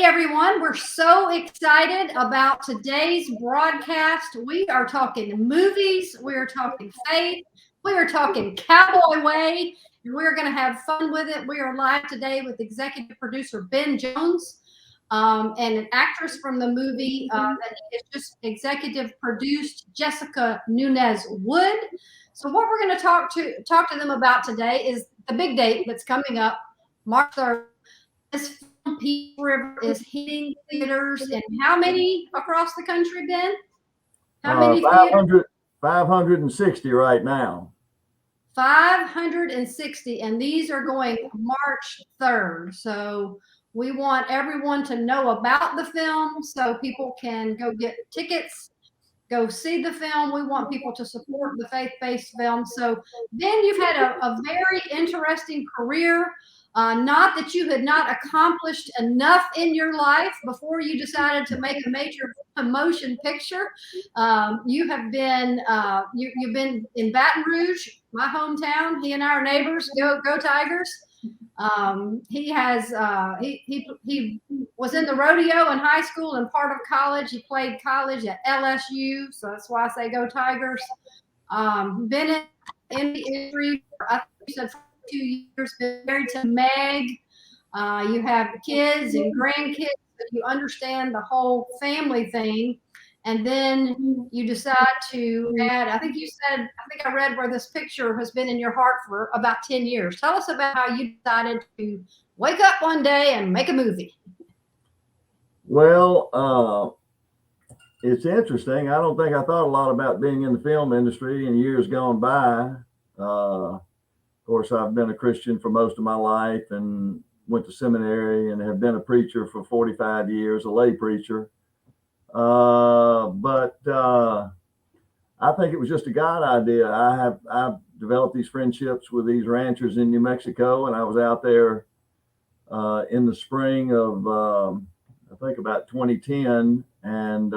everyone. We're so excited about today's broadcast. We are talking movies, we are talking faith, we are talking cowboy way, and we're going to have fun with it. We are live today with executive producer Ben Jones and an actress from the movie that is just executive produced, Jessica Nunez-Wood. So what we're going to talk to them about today is the big date that's coming up, March 3rd. This film, Peace River, is hitting theaters in how many across the country, Ben? How many 560 right now. 560, and these are going March 3rd. So we want everyone to know about the film so people can go get tickets, go see the film. We want people to support the faith-based film. So Ben, you've had a very interesting career. Not that you had not accomplished enough in your life before you decided to make a major motion picture. You have been you've been in Baton Rouge, my hometown. He and I are neighbors. Go Tigers! He has he was in the rodeo in high school and part of college. He played college at LSU, so that's why I say go Tigers. Been in the industry for, I think you said, 2 years. Been married to Meg. You have kids and grandkids, so you understand the whole family thing. And then you decide to add, I think I read where this picture has been in your heart for about 10 years. Tell us about how you decided to wake up one day and make a movie. Well, it's interesting. I don't think I thought a lot about being in the film industry in years gone by. Of course, I've been a Christian for most of my life and went to seminary and have been a preacher for 45 years, a lay preacher. But I think it was just a God idea. I've developed these friendships with these ranchers in New Mexico, and I was out there in the spring of I think about 2010, and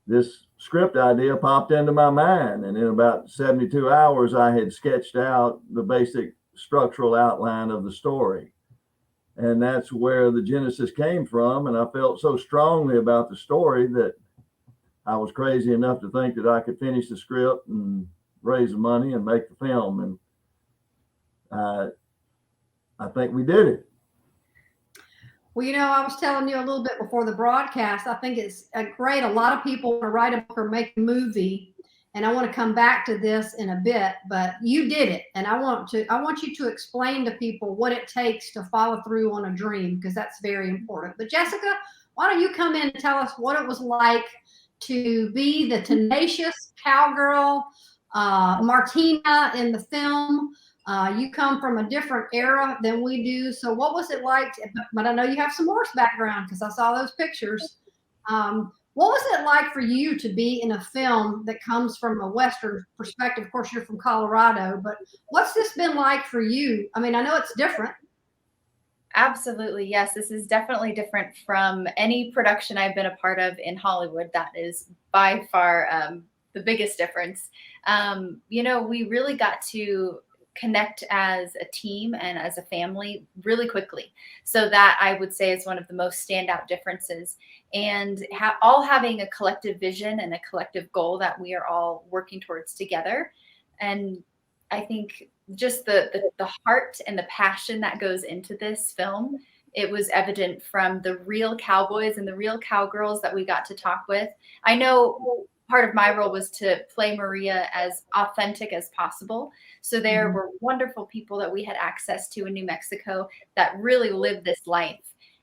this script idea popped into my mind, and in about 72 hours I had sketched out the basic structural outline of the story. And that's where the genesis came from. And I felt so strongly about the story that I was crazy enough to think that I could finish the script and raise the money and make the film. And I think we did it. Well, I was telling you a little bit before the broadcast, I think it's great. A lot of people want to write a book or make a movie, and I want to come back to this in a bit, but you did it. And I want you to explain to people what it takes to follow through on a dream, because that's very important. But Jessica, why don't you come in and tell us what it was like to be the tenacious cowgirl, Martina in the film? You come from a different era than we do. So what was it like? But I know you have some horse background because I saw those pictures. What was it like for you to be in a film that comes from a Western perspective? Of course, you're from Colorado, but what's this been like for you? I mean, I know it's different. Absolutely. Yes, this is definitely different from any production I've been a part of in Hollywood. That is by far the biggest difference. We really got to connect as a team and as a family really quickly. So that I would say is one of the most standout differences. And all having a collective vision and a collective goal that we are all working towards together. And I think just the heart and the passion that goes into this film, it was evident from the real cowboys and the real cowgirls that we got to talk with. I know part of my role was to play Maria as authentic as possible. So there were wonderful people that we had access to in New Mexico that really lived this life.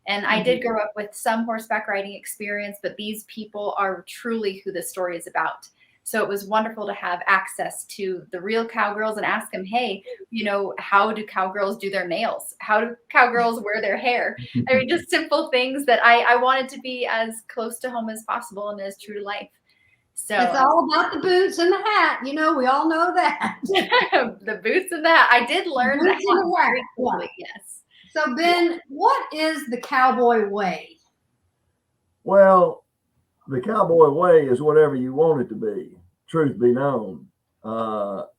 And I did grow up with some horseback riding experience, but these people are truly who the story is about. So it was wonderful to have access to the real cowgirls and ask them, hey, how do cowgirls do their nails? How do cowgirls wear their hair? I mean, just simple things that I wanted to be as close to home as possible and as true to life. So it's all about the boots and the hat. We all know that. The boots and the hat. I did learn that very quickly, yes. So Ben, what is the cowboy way? Well, the cowboy way is whatever you want it to be, truth be known.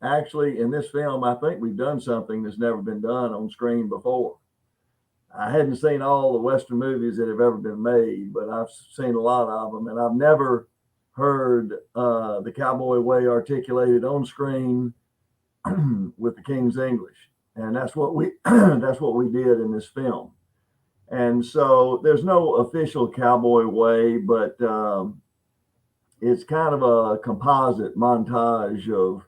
Actually, in this film, I think we've done something that's never been done on screen before. I hadn't seen all the Western movies that have ever been made, but I've seen a lot of them, and I've never heard the cowboy way articulated on screen with the King's English, and that's what we that's what we did in this film. And so there's no official cowboy way, but it's kind of a composite montage of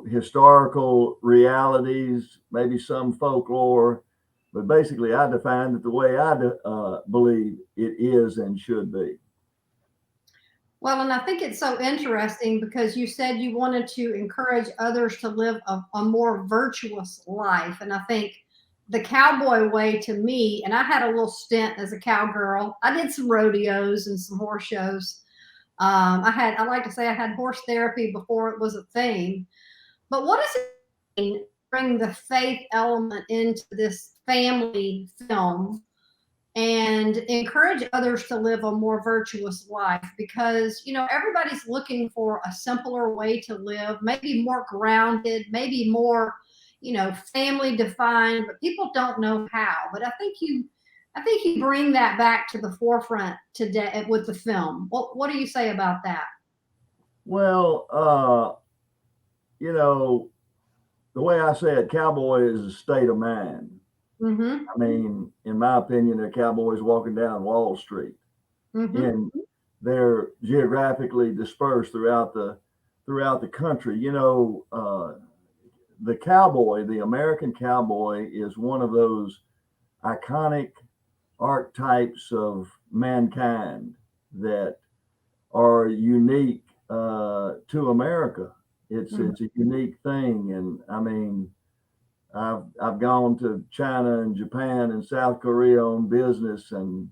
historical realities, maybe some folklore, but basically I define it the way I believe it is and should be. Well, and I think it's so interesting because you said you wanted to encourage others to live a more virtuous life. And I think the cowboy way to me, and I had a little stint as a cowgirl. I did some rodeos and some horse shows. I like to say I had horse therapy before it was a thing. But what does it mean to bring the faith element into this family film and encourage others to live a more virtuous life? Because, everybody's looking for a simpler way to live, maybe more grounded, maybe more, family defined, but people don't know how. But I think you bring that back to the forefront today with the film. What do you say about that? Well, the way I say it, cowboy is a state of mind. Mm-hmm. I mean, in my opinion, they're cowboys walking down Wall Street, Mm-hmm. and they're geographically dispersed throughout the country. The cowboy, the American cowboy, is one of those iconic archetypes of mankind that are unique to America. It's a unique thing, and I mean, I've gone to China and Japan and South Korea on business, and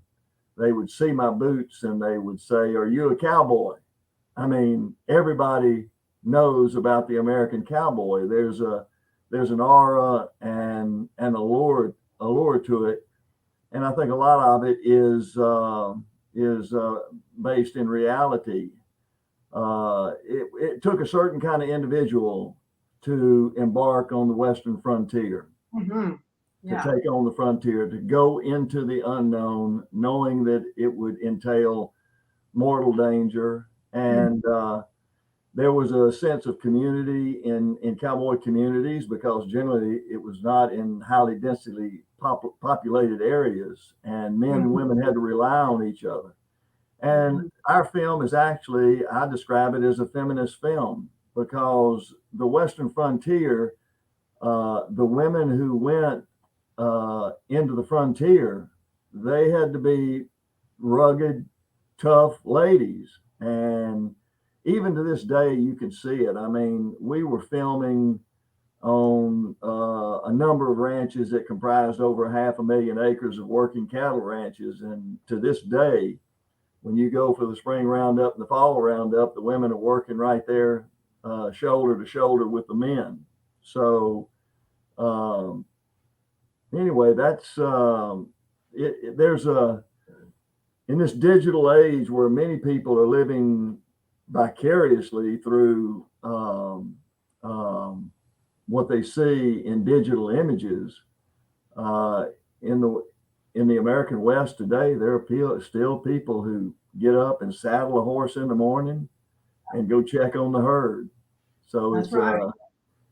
they would see my boots and they would say, "Are you a cowboy?" I mean, everybody knows about the American cowboy. There's an aura and an allure to it, and I think a lot of it is based in reality. It took a certain kind of individual to embark on the Western frontier, Mm-hmm. Yeah. to take on the frontier, to go into the unknown, knowing that it would entail mortal danger. And there was a sense of community in cowboy communities, because generally it was not in highly densely populated areas, and men and women had to rely on each other. And our film is actually, I describe it as a feminist film, because the Western frontier, the women who went into the frontier, they had to be rugged, tough ladies. And even to this day, you can see it. I mean, we were filming on a number of ranches that comprised over 500,000 acres of working cattle ranches. And to this day, when you go for the spring roundup and the fall roundup, the women are working right there, shoulder to shoulder with the men. So anyway, that's there's in this digital age where many people are living vicariously through what they see in digital images. In the American West today, there are still people who get up and saddle a horse in the morning and go check on the herd. So That's right.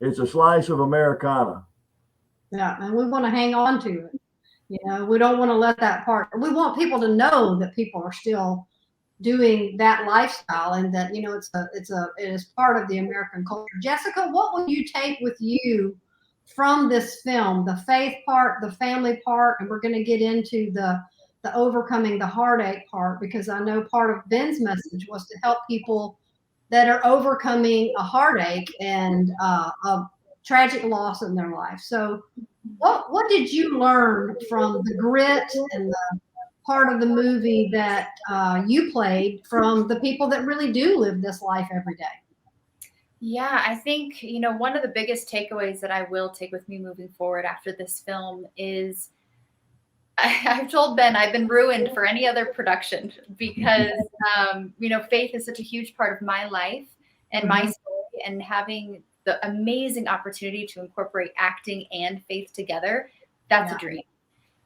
It's a slice of Americana. Yeah, and we want to hang on to it. We don't want to let that part. We want people to know that people are still doing that lifestyle, and that it is part of the American culture. Jessica, what will you take with you from this film? The faith part, the family part, and we're going to get into the overcoming the heartache part, because I know part of Ben's message was to help people that are overcoming a heartache and a tragic loss in their life. So what did you learn from the grit and the part of the movie that you played from the people that really do live this life every day? Yeah, I think, one of the biggest takeaways that I will take with me moving forward after this film is I've told Ben I've been ruined for any other production, because, faith is such a huge part of my life and my story, and having the amazing opportunity to incorporate acting and faith together, that's a dream.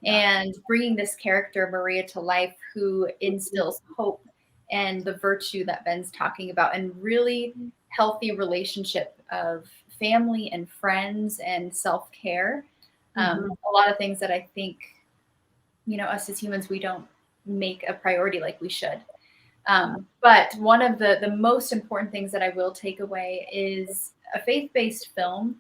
And bringing this character, Maria, to life, who instills hope and the virtue that Ben's talking about, and really healthy relationship of family and friends and self-care. A lot of things that I think, us as humans, we don't make a priority like we should. But one of the most important things that I will take away is a faith-based film.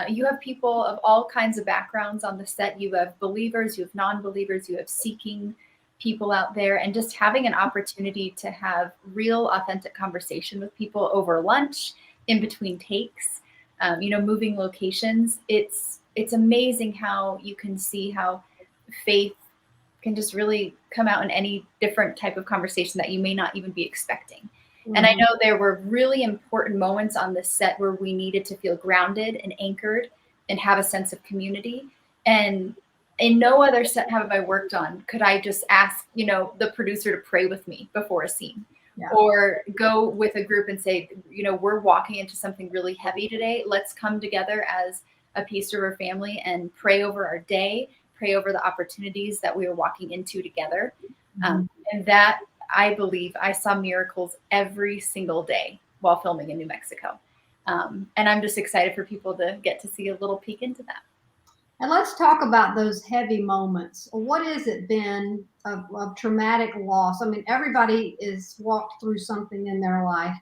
You have people of all kinds of backgrounds on the set. You have believers, you have non-believers, you have seeking people out there, and just having an opportunity to have real, authentic conversation with people over lunch, in between takes, moving locations. It's amazing how you can see how faith can just really come out in any different type of conversation that you may not even be expecting. And I know there were really important moments on this set where we needed to feel grounded and anchored and have a sense of community. And in no other set have I worked on could I just ask, the producer to pray with me before a scene, or go with a group and say, we're walking into something really heavy today. Let's come together as a Peace River family and pray over our day, pray over the opportunities that we are walking into together. And that, I believe, I saw miracles every single day while filming in New Mexico. And I'm just excited for people to get to see a little peek into that. And let's talk about those heavy moments. What has it been of traumatic loss? I mean, everybody is walked through something in their life.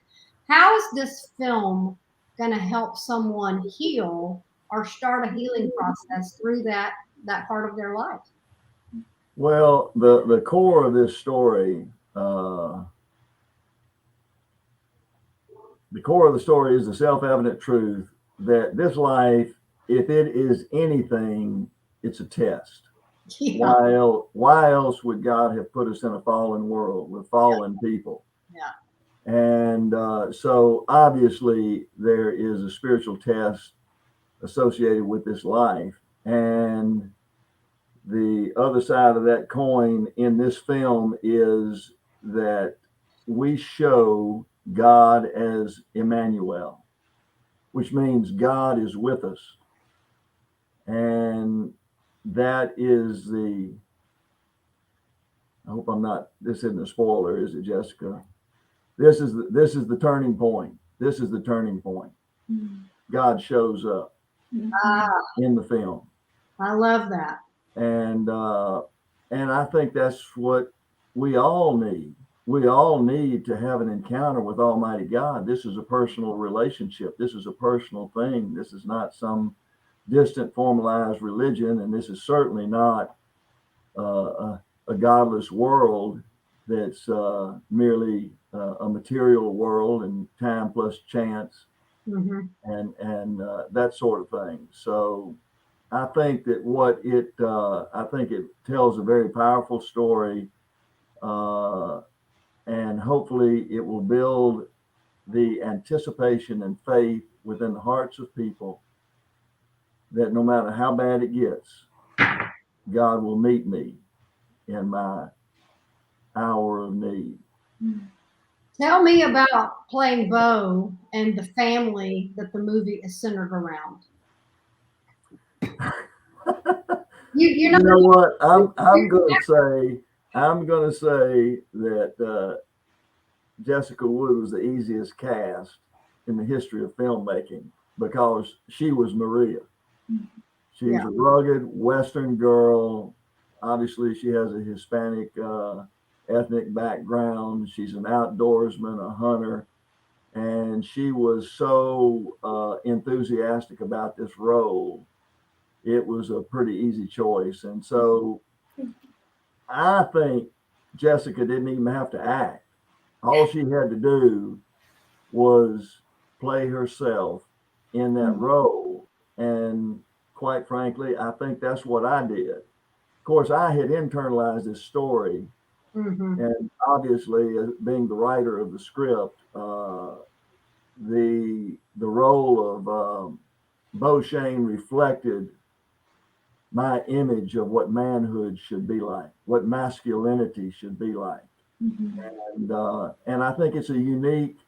How is this film going to help someone heal or start a healing process through that part of their life? Well, the core of this story, the core of the story is the self-evident truth that this life, if it is anything, it's a test. Why else would God have put us in a fallen world with fallen people? And so obviously there is a spiritual test associated with this life. And the other side of that coin in this film is that we show God as Emmanuel, which means God is with us. And that is I hope this isn't a spoiler, is it, Jessica? This is the turning point. This is the turning point. God shows up in the film. I love that. And I think that's what we all need. We all need to have an encounter with Almighty God. This is a personal relationship. This is a personal thing. This is not some distant formalized religion, and this is certainly not a godless world that's merely a material world and time plus chance and that sort of thing. So I think that I think it tells a very powerful story, and hopefully it will build the anticipation and faith within the hearts of people that no matter how bad it gets, God will meet me in my hour of need. Tell me about playing Bo and the family that the movie is centered around. You know what? I'm gonna say that Jessica Wood was the easiest cast in the history of filmmaking because she was Maria. She's a rugged Western girl. Obviously, she has a Hispanic ethnic background. She's an outdoorsman, a hunter, and she was so enthusiastic about this role. It was a pretty easy choice. And so I think Jessica didn't even have to act. All she had to do was play herself in that role. And quite frankly, I think that's what I did. Of course, I had internalized this story. And obviously, being the writer of the script, the role of Bo Shane reflected my image of what manhood should be like, what masculinity should be like. And I think it's a unique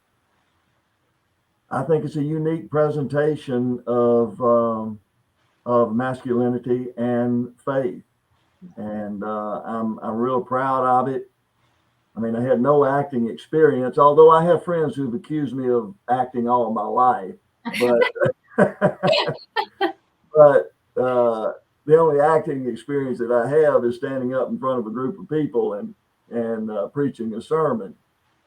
I think it's a unique presentation of masculinity and faith, and I'm real proud of it. I mean, I had no acting experience, although I have friends who've accused me of acting all my life, but but the only acting experience that I have is standing up in front of a group of people and preaching a sermon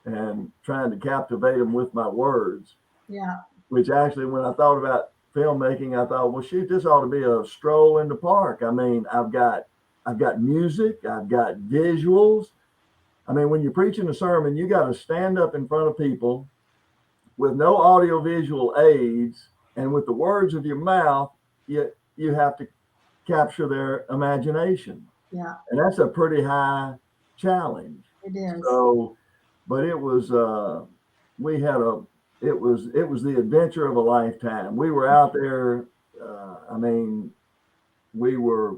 and trying to captivate them with my words. Yeah. Which actually, when I thought about filmmaking, I thought, well, shoot, this ought to be a stroll in the park. I mean, I've got music, I've got visuals. I mean, when you're preaching a sermon, you got to stand up in front of people with no audio visual aids, and with the words of your mouth, you have to capture their imagination. Yeah. And that's a pretty high challenge. It is. So, but it was we had a it was the adventure of a lifetime. We were out there. I mean, we were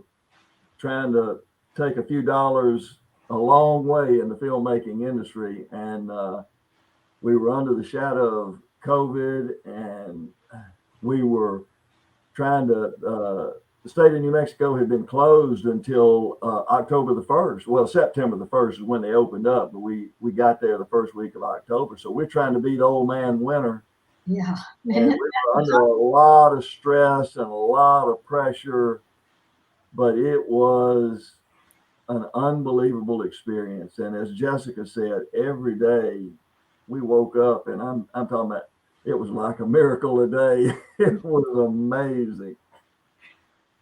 trying to take a few dollars a long way in the filmmaking industry, and we were under the shadow of COVID, and we were trying to. The state of New Mexico had been closed until October the 1st. Well, September the 1st is when they opened up, but we got there the first week of October. So we're trying to beat old man winter. Yeah. And we were under a lot of stress and a lot of pressure, but it was an unbelievable experience. And as Jessica said, every day we woke up, and I'm talking about, it was like a miracle a day. It was amazing.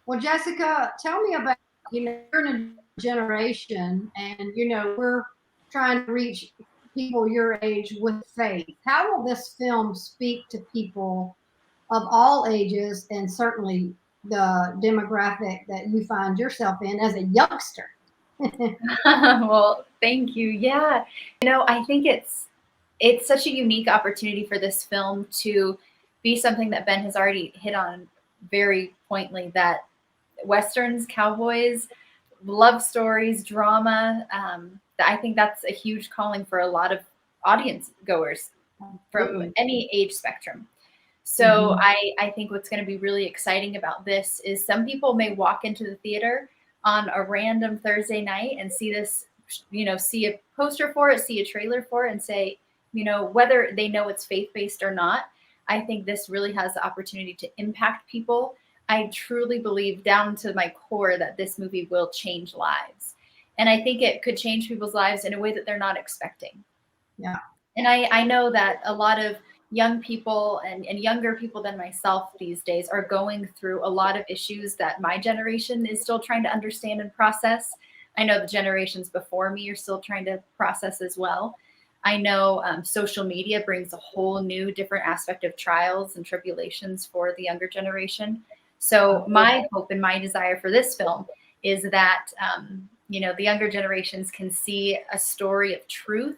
Well, Jessica, tell me about, you're in a generation and, we're trying to reach people your age with faith. How will this film speak to people of all ages, and certainly the demographic that you find yourself in as a youngster? Well, thank you. Yeah. I think it's such a unique opportunity for this film to be something that Ben has already hit on very pointedly, that Westerns, cowboys, love stories, drama. I think that's a huge calling for a lot of audience goers from any age spectrum. So I think what's going to be really exciting about this is some people may walk into the theater on a random Thursday night and see this, see a poster for it, see a trailer for it, and say, whether they know it's faith-based or not, I think this really has the opportunity to impact people. I truly believe down to my core that this movie will change lives. And I think it could change people's lives in a way that they're not expecting. Yeah. And I know that a lot of young people and younger people than myself these days are going through a lot of issues that my generation is still trying to understand and process. I know the generations before me are still trying to process as well. I know social media brings a whole new different aspect of trials and tribulations for the younger generation. So my hope and my desire for this film is that, the younger generations can see a story of truth,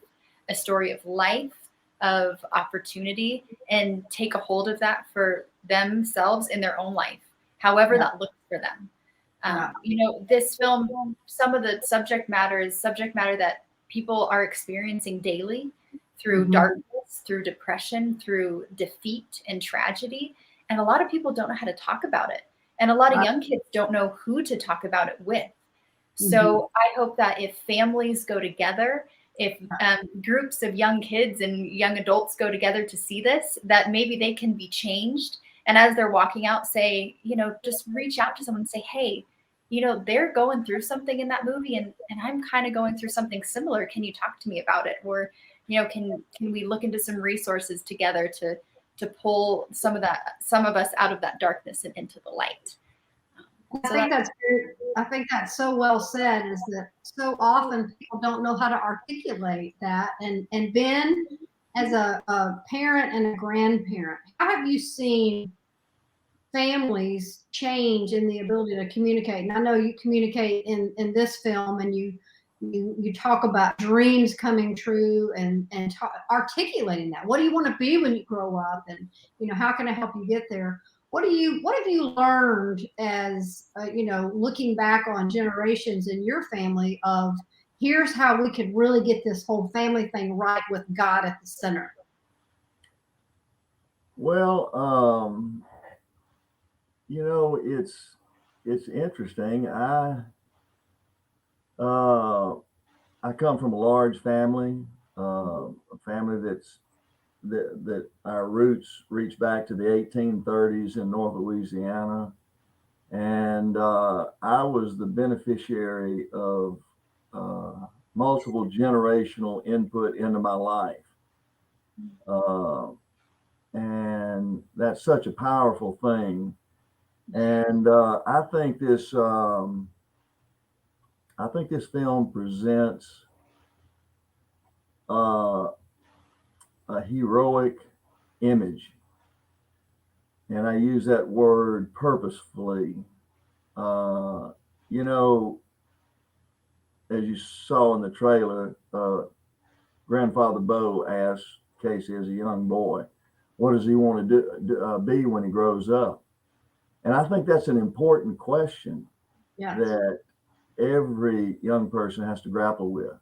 a story of life, of opportunity, and take a hold of that for themselves in their own life, however that looks for them. This film, some of the subject matter is subject matter that people are experiencing daily through darkness, through depression, through defeat and tragedy. And a lot of people don't know how to talk about it. And a lot of young kids don't know who to talk about it with. So I hope that if families go together, if groups of young kids and young adults go together to see this, that maybe they can be changed. And as they're walking out, say, just reach out to someone and say, hey, they're going through something in that movie, and I'm kind of going through something similar. Can you talk to me about it? Or, can we look into some resources together to pull some of us out of that darkness and into the light? I think that's so well said, is that so often people don't know how to articulate that. And Ben, as a parent and a grandparent, how have you seen families change in the ability to communicate? And I know you communicate in this film, and you talk about dreams coming true and articulating that. What do you want to be when you grow up? And, how can I help you get there? What have you learned as, looking back on generations in your family of, here's how we could really get this whole family thing right with God at the center? Well, it's interesting. Uh, I come from a large family, a family that our roots reach back to the 1830s in North Louisiana, and I was the beneficiary of multiple generational input into my life, uh, and that's such a powerful thing. And I think this film presents uh, a heroic image, and I use that word purposefully. Uh, you know, as you saw in the trailer, Grandfather Bo asked Casey as a young boy, "What does he want to be when he grows up?" And I think that's an important question Yes. that every young person has to grapple with.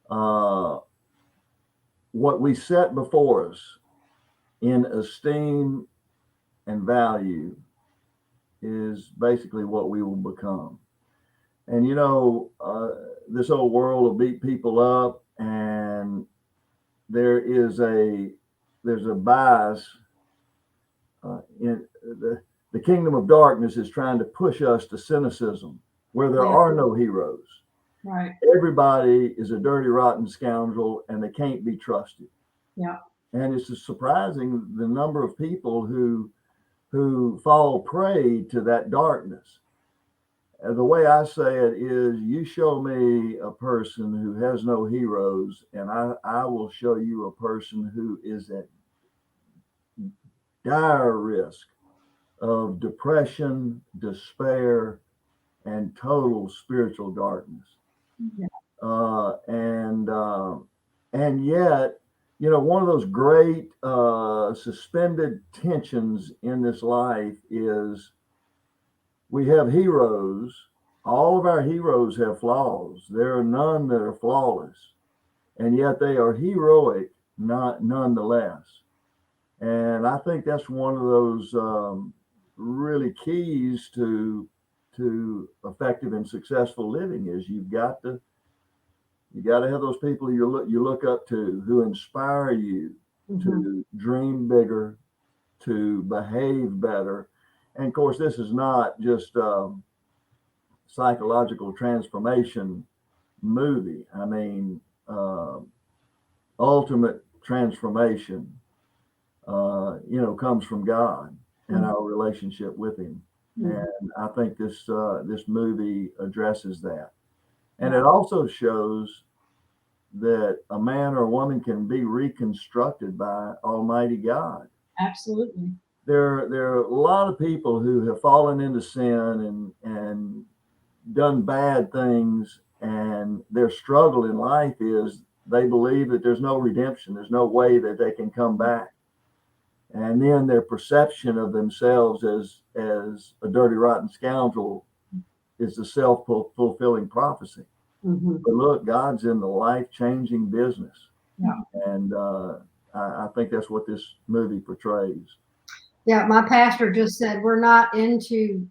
Uh, what we set before us in esteem and value is basically what we will become. And this old world will beat people up, and there is there's a bias in the kingdom of darkness is trying to push us to cynicism, where there Yeah. are no heroes. Right. Everybody is a dirty, rotten scoundrel, and they can't be trusted. Yeah. And it's surprising the number of people who fall prey to that darkness. And the way I say it is, you show me a person who has no heroes, and I will show you a person who is at dire risk of depression, despair, and total spiritual darkness. Yeah. Uh, and uh, and yet, one of those great suspended tensions in this life is we have heroes. All of our heroes have flaws. There are none that are flawless, and yet they are heroic, not nonetheless. And I think that's one of those really keys to effective and successful living is you got to have those people you look up to who inspire you to dream bigger, to behave better. And of course, this is not just psychological transformation movie. I mean, ultimate transformation, comes from God and our relationship with Him. And I think this movie addresses that, and it also shows that a man or a woman can be reconstructed by Almighty God. Absolutely. There are a lot of people who have fallen into sin and done bad things, and their struggle in life is they believe that there's no redemption, there's no way that they can come back. And then their perception of themselves as a dirty, rotten scoundrel is the self-fulfilling prophecy. But look, God's in the life-changing business. Yeah. And I think that's what this movie portrays. Yeah, my pastor just said we're not into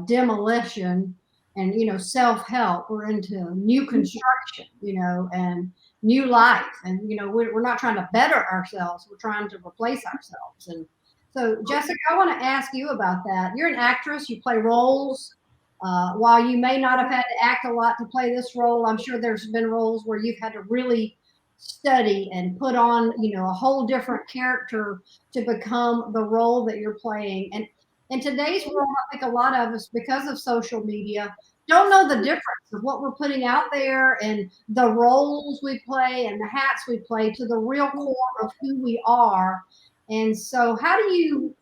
demolition and self-help. We're into new construction, and new life. And we're not trying to better ourselves. We're trying to replace ourselves. And so, Jessica, I want to ask you about that. You're an actress. You play roles. While you may not have had to act a lot to play this role, I'm sure there's been roles where you've had to really study and put on, a whole different character to become the role that you're playing. And in today's world, I think a lot of us, because of social media, don't know the difference of what we're putting out there and the roles we play and the hats we play to the real core of who we are. And so how do you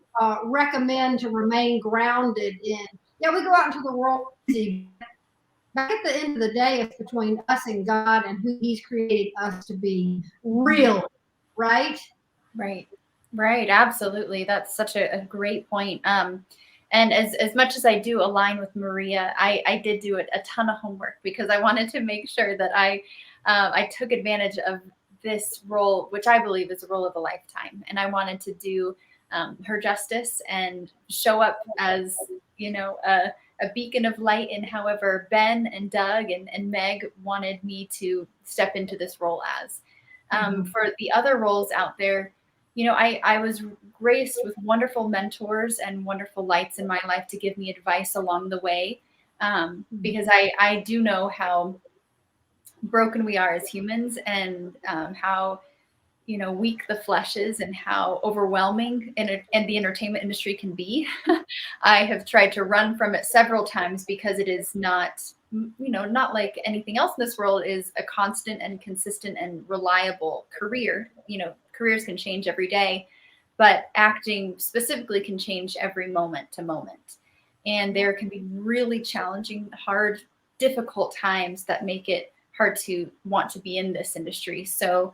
recommend to remain grounded in, we go out into the world, but at the end of the day, it's between us and God and who He's created us to be, really, right? Right. Absolutely. That's such a great point. And as much as I do align with Maria, I did do a ton of homework because I wanted to make sure that I took advantage of this role, which I believe is a role of a lifetime. And I wanted to do her justice and show up as, a beacon of light in however Ben and Doug and Meg wanted me to step into this role as. For the other roles out there, I was graced with wonderful mentors and wonderful lights in my life to give me advice along the way. Because I do know how broken we are as humans, and how weak the flesh is, and how overwhelming and the entertainment industry can be. I have tried to run from it several times because it is not, not like anything else in this world is a constant and consistent and reliable career. Careers can change every day, but acting specifically can change every moment to moment. And there can be really challenging, hard, difficult times that make it hard to want to be in this industry. So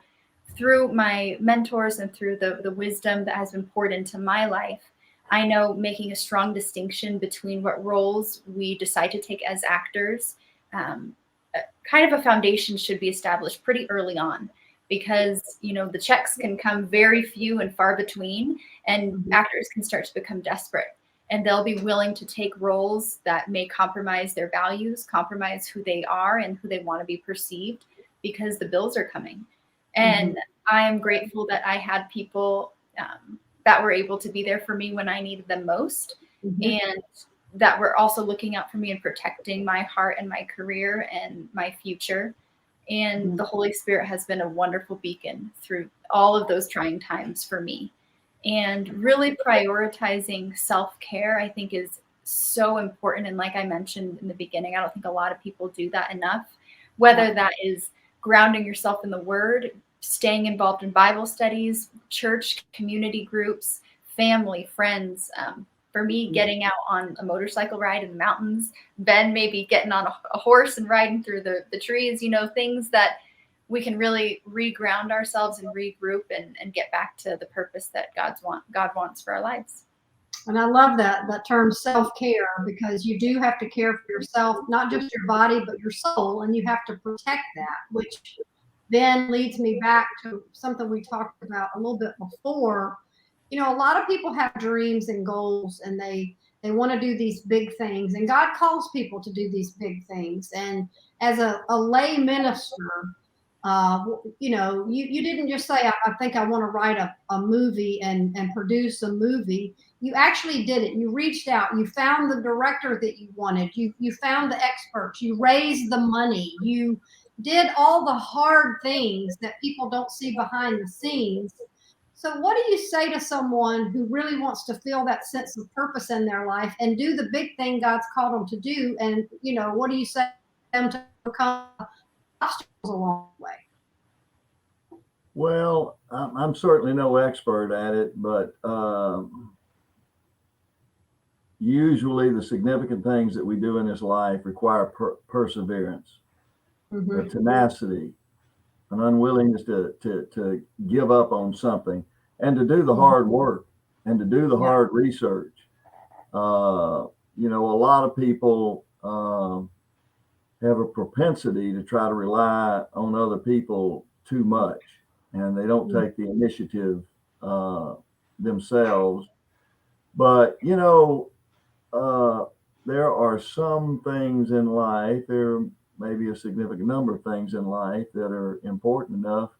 through my mentors and through the wisdom that has been poured into my life, I know making a strong distinction between what roles we decide to take as actors, kind of a foundation should be established pretty early on, because the checks can come very few and far between, and actors can start to become desperate, and they'll be willing to take roles that may compromise their values, compromise who they are and who they want to be perceived, because the bills are coming. And I am grateful that I had people that were able to be there for me when I needed them most, and that were also looking out for me and protecting my heart and my career and my future. And the Holy Spirit has been a wonderful beacon through all of those trying times for me. And really prioritizing self-care, I think, is so important. And like I mentioned in the beginning, I don't think a lot of people do that enough, whether that is grounding yourself in the Word, staying involved in Bible studies, church, community groups, family, friends. For me, getting out on a motorcycle ride in the mountains, Ben maybe getting on a horse and riding through the trees, things that we can really reground ourselves and regroup and get back to the purpose that God wants for our lives. And I love that term self-care, because you do have to care for yourself, not just your body, but your soul, and you have to protect that, which then leads me back to something we talked about a little bit before. A lot of people have dreams and goals, and they want to do these big things, and God calls people to do these big things. And as a lay minister, you didn't just say, I think I want to write a movie and produce a movie. You actually did it. You reached out. You found the director that you wanted. You found the experts. You raised the money. You did all the hard things that people don't see behind the scenes. So what do you say to someone who really wants to feel that sense of purpose in their life and do the big thing God's called them to do? And, what do you say to them to overcome obstacles along the way? Well, I'm certainly no expert at it, but usually the significant things that we do in this life require perseverance, a tenacity, an unwillingness to give up on something, and to do the hard work and to do the hard research. A lot of people have a propensity to try to rely on other people too much, and they don't take the initiative themselves. But there are some things in life, there may be a significant number of things in life that are important enough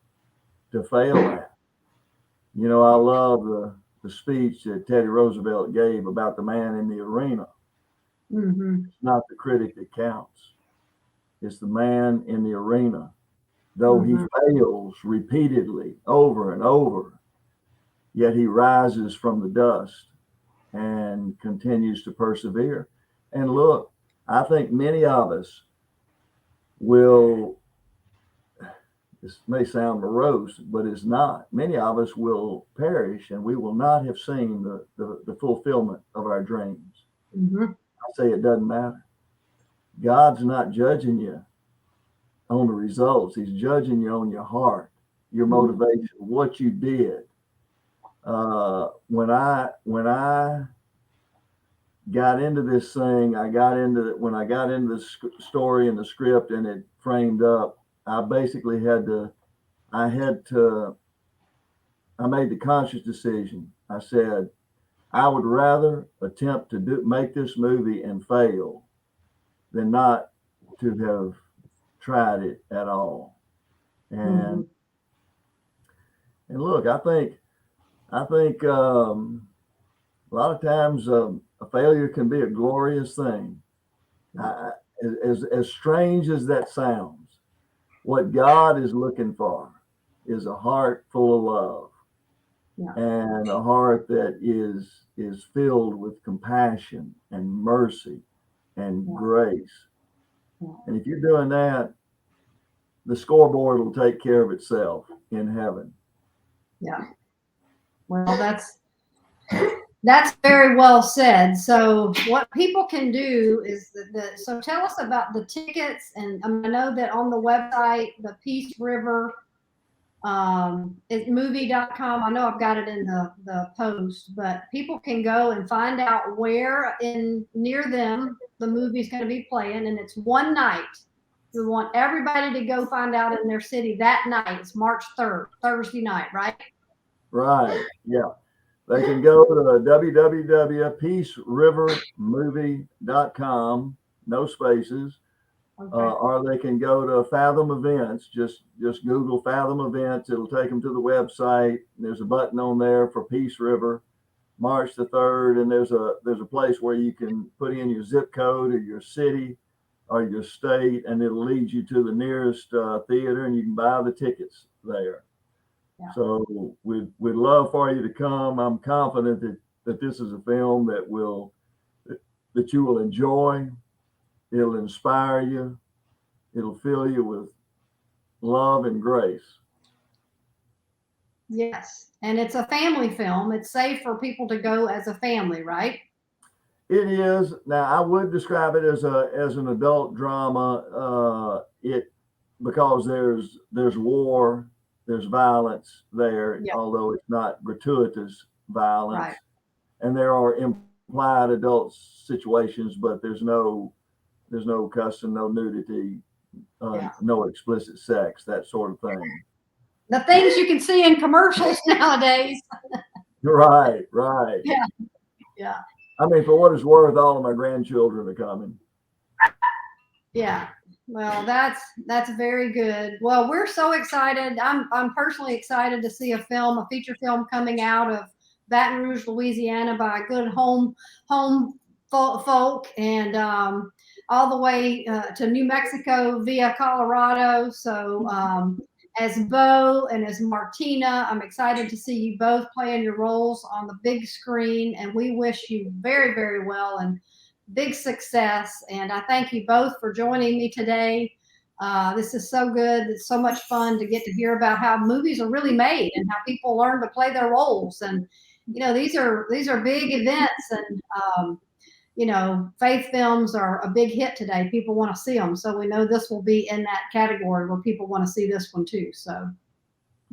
to fail at. I love the speech that Teddy Roosevelt gave about the man in the arena. It's not the critic that counts. It's the man in the arena. Though he fails repeatedly over and over, yet he rises from the dust and continues to persevere. And look, I think many of us will, this may sound morose, but it's not. Many of us will perish, and we will not have seen the fulfillment of our dreams. I say it doesn't matter. God's not judging you on the results. He's judging you on your heart, your motivation, what you did. When I got into this thing, when I got into the story and the script and it framed up, I basically had to I made the conscious decision. I said, I would rather attempt to make this movie and fail than not to have tried it at all. And and look, I think a lot of times a failure can be a glorious thing. As strange as that sounds, what God is looking for is a heart full of love. Yeah. And a heart that is filled with compassion and mercy and grace. Yeah. And if you're doing that, the scoreboard will take care of itself in heaven. Yeah. Well, that's very well said. So what people can do is so tell us about the tickets. And I know that on the website, the Peace River it's movie.com. I know I've got it in the post, but people can go and find out where near them the movie's going to be playing, and it's one night. We want everybody to go find out in their city that night. It's March 3rd, Thursday night, right? Right. Yeah. They can go to www.peacerivermovie.com, no spaces. Okay. Or they can go to Fathom Events. Just Google Fathom Events. It'll take them to the website. There's a button on there for Peace River, March the 3rd, and there's a place where you can put in your zip code or your city or your state, and it'll lead you to the nearest theater, and you can buy the tickets there. Yeah. So we'd love for you to come. I'm confident that this is a film that you will enjoy. It'll inspire you. It'll fill you with love and grace. Yes. And it's a family film. It's safe for people to go as a family, right? It is. Now, I would describe it as an adult drama. Because there's war, there's violence there, Yeah. although it's not gratuitous violence. Right. And there are implied adult situations, but there's no cussing, no nudity, no explicit sex, that sort of thing. The things you can see in commercials nowadays. Right. Yeah. Yeah. I mean, for what it's worth, all of my grandchildren are coming. Yeah. Well, that's very good. Well, we're so excited. I'm personally excited to see a feature film coming out of Baton Rouge, Louisiana by a good home folk, and all the way to New Mexico via Colorado. So as Bo and as Martina, I'm excited to see you both playing your roles on the big screen, and we wish you very, very well and big success. And I thank you both for joining me today. This is so good. It's so much fun to get to hear about how movies are really made and how people learn to play their roles. And these are big events, and faith films are a big hit today. People want to see them. So we know this will be in that category where people want to see this one too. So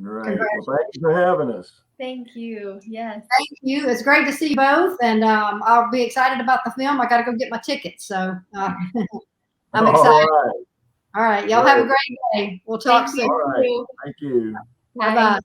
great. Well, thank you for having us. Thank you. Yes. Thank you. It's great to see you both. And I'll be excited about the film. I got to go get my tickets. So I'm excited. All right. Y'all have a great day. We'll talk soon. All right. Thank you. Bye-bye.